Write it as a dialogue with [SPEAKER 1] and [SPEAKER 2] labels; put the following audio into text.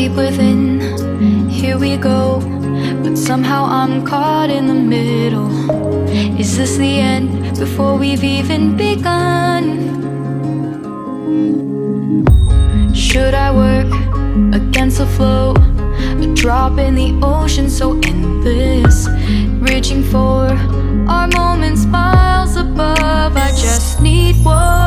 [SPEAKER 1] deep within, here we go. But somehow I'm caught in the middle. Is this the end before we've even begun? Should I work against the flow? A drop in the ocean so endless, reaching for our moments miles above. I just need one.